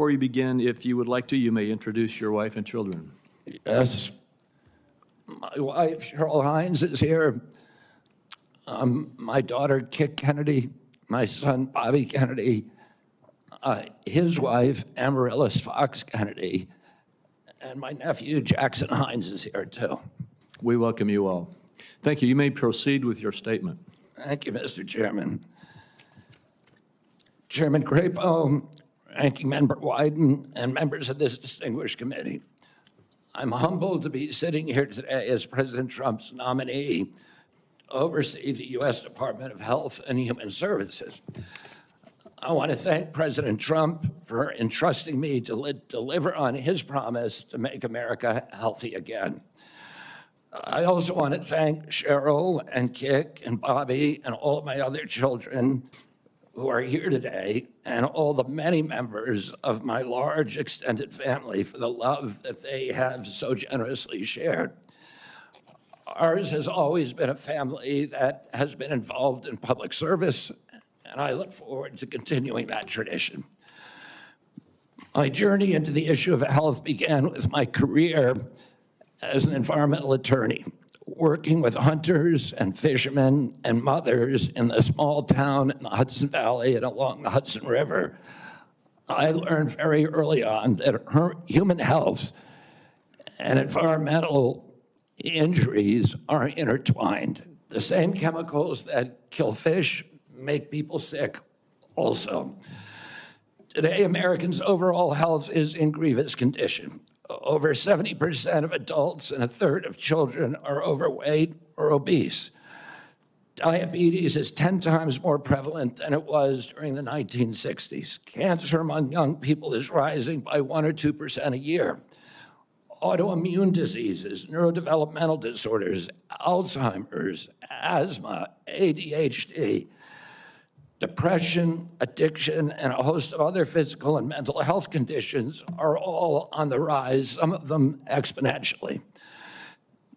before you begin, if you would like to, you may introduce your wife and children. Yes. My wife, Cheryl Hines, is here. My daughter, Kit Kennedy, my son, Bobby Kennedy, his wife, Amaryllis Fox Kennedy, and my nephew, Jackson Hines, is here too. We welcome you all. Thank you. You may proceed with your statement. Thank you, Mr. Chairman. Chairman Crapo, Ranking Member Wyden, and members of this distinguished committee. I'm humbled to be sitting here today as President Trump's nominee to oversee the U.S. Department of Health and Human Services. I want to thank President Trump for entrusting me to deliver on his promise to make America healthy again. I also want to thank Cheryl and Kik and Bobby and all of my other children who are here today, and all the many members of my large extended family for the love that they have so generously shared. Ours has always been a family that has been involved in public service, and I look forward to continuing that tradition. My journey into the issue of health began with my career as an environmental attorney, working with hunters and fishermen and mothers in the small town in the Hudson Valley and along the Hudson River. I learned very early on that human health and environmental injuries are intertwined. The same chemicals that kill fish make people sick also. Today, Americans' overall health is in grievous condition. Over 70% of adults and a third of children are overweight or obese. Diabetes is 10 times more prevalent than it was during the 1960s. Cancer among young people is rising by 1 or 2% a year. Autoimmune diseases, neurodevelopmental disorders, Alzheimer's, asthma, ADHD, depression, addiction, and a host of other physical and mental health conditions are all on the rise, some of them exponentially.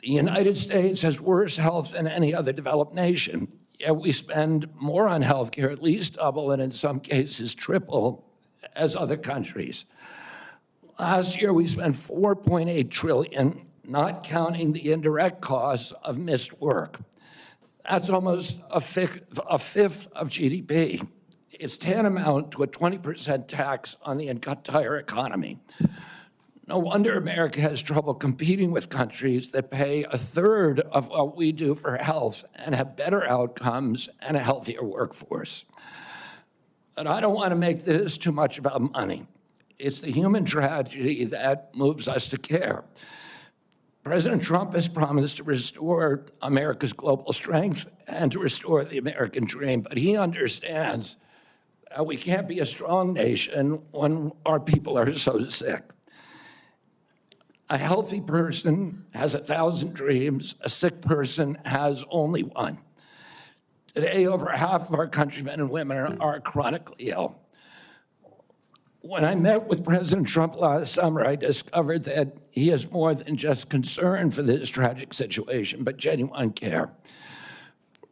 The United States has worse health than any other developed nation, yet we spend more on health care, at least double, and in some cases triple, as other countries. Last year, we spent $4.8 trillion, not counting the indirect costs of missed work. That's almost a fifth of GDP. It's tantamount to a 20% tax on the entire economy. No wonder America has trouble competing with countries that pay a third of what we do for health and have better outcomes and a healthier workforce. But I don't want to make this too much about money. It's the human tragedy that moves us to care. President Trump has promised to restore America's global strength and to restore the American dream, but he understands we can't be a strong nation when our people are so sick. A healthy person has 1,000 dreams, a sick person has only one. Today, over half of our countrymen and women are chronically ill. When I met with President Trump last summer, I discovered that he is more than just concern for this tragic situation, but genuine care.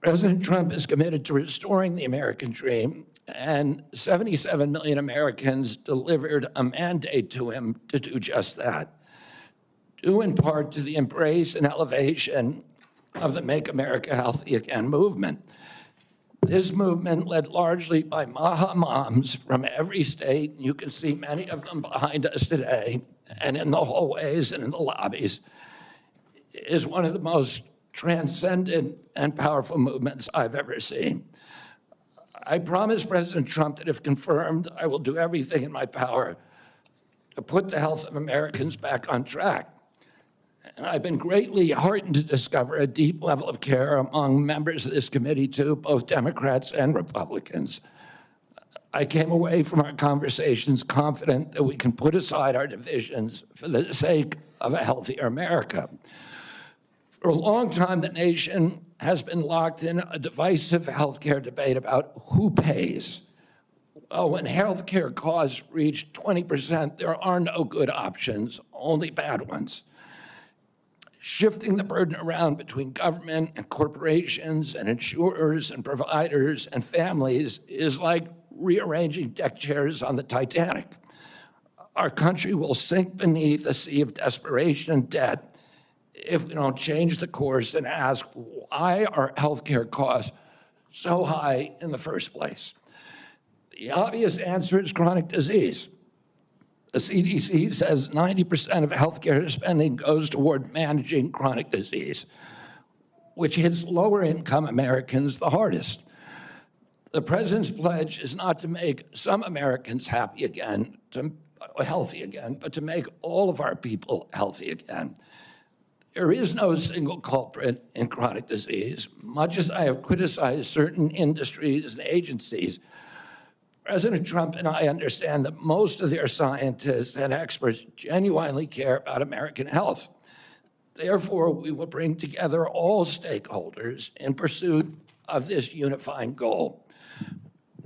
President Trump is committed to restoring the American dream, and 77 million Americans delivered a mandate to him to do just that, due in part to the embrace and elevation of the Make America Healthy Again movement. This movement, led largely by MAHA moms from every state, you can see many of them behind us today, and in the hallways and in the lobbies, is one of the most transcendent and powerful movements I've ever seen. I promise President Trump that if confirmed, I will do everything in my power to put the health of Americans back on track. And I've been greatly heartened to discover a deep level of care among members of this committee, too, both Democrats and Republicans. I came away from our conversations confident that we can put aside our divisions for the sake of a healthier America. For a long time, the nation has been locked in a divisive healthcare debate about who pays. Well, when healthcare costs reach 20%, there are no good options, only bad ones. Shifting the burden around between government and corporations and insurers and providers and families is like rearranging deck chairs on the Titanic. Our country will sink beneath a sea of desperation and debt if we don't change the course and ask why are healthcare costs so high in the first place. The obvious answer is chronic disease. The CDC says 90% of healthcare spending goes toward managing chronic disease, which hits lower-income Americans the hardest. The president's pledge is not to make some Americans healthy again, but to make all of our people healthy again. There is no single culprit in chronic disease. Much as I have criticized certain industries and agencies, President Trump and I understand that most of their scientists and experts genuinely care about American health. Therefore, we will bring together all stakeholders in pursuit of this unifying goal.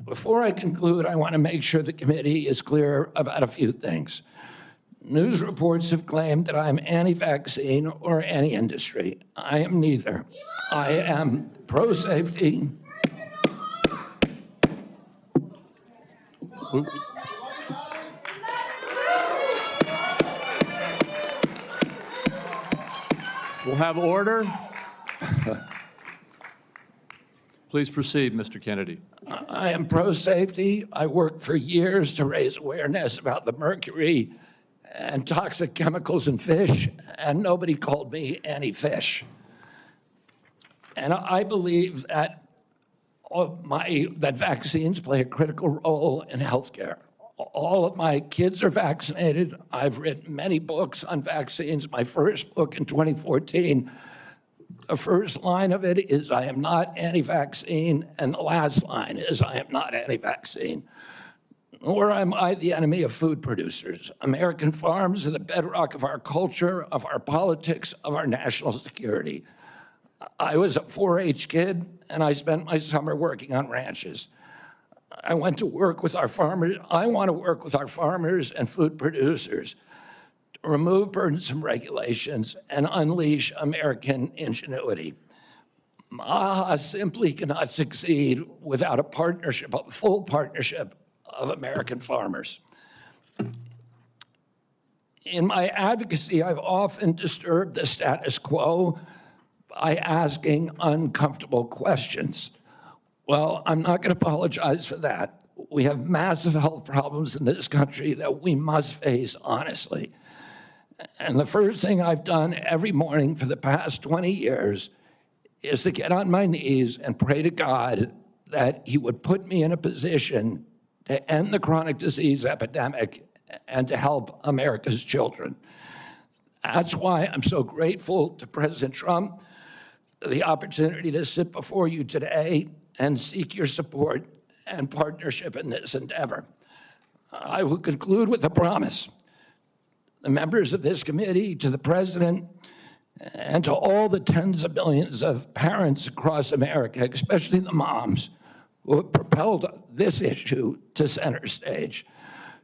Before I conclude, I want to make sure the committee is clear about a few things. News reports have claimed that I'm anti-vaccine or anti-industry. I am neither. I am pro-safety. We'll have order. Please proceed, Mr. Kennedy. I am pro-safety. I worked for years to raise awareness about the mercury and toxic chemicals in fish, and nobody called me anti-fish. And I believe that that vaccines play a critical role in healthcare. All of my kids are vaccinated. I've written many books on vaccines. My first book in 2014, the first line of it is, I am not anti-vaccine, and the last line is, I am not anti-vaccine. Nor am I the enemy of food producers. American farms are the bedrock of our culture, of our politics, of our national security. I was a 4-H kid, and I spent my summer working on ranches. I went to work with our farmers. I want to work with our farmers and food producers to remove burdensome regulations and unleash American ingenuity. MAHA simply cannot succeed without a partnership, a full partnership of American farmers. In my advocacy, I've often disturbed the status quo by asking uncomfortable questions. Well, I'm not going to apologize for that. We have massive health problems in this country that we must face honestly. And the first thing I've done every morning for the past 20 years is to get on my knees and pray to God that he would put me in a position to end the chronic disease epidemic and to help America's children. That's why I'm so grateful to President Trump for the opportunity to sit before you today and seek your support and partnership in this endeavor. I will conclude with a promise. The members of this committee, to the president, and to all the tens of millions of parents across America, especially the moms, who have propelled this issue to center stage.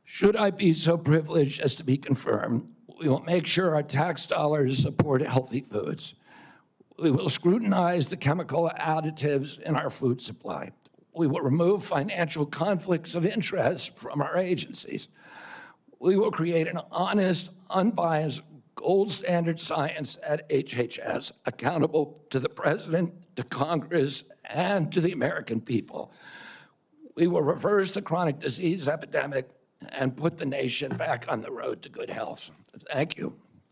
Should I be so privileged as to be confirmed, we will make sure our tax dollars support healthy foods. We will scrutinize the chemical additives in our food supply. We will remove financial conflicts of interest from our agencies. We will create an honest, unbiased, gold standard science at HHS, accountable to the president, to Congress, and to the American people. We will reverse the chronic disease epidemic and put the nation back on the road to good health. Thank you.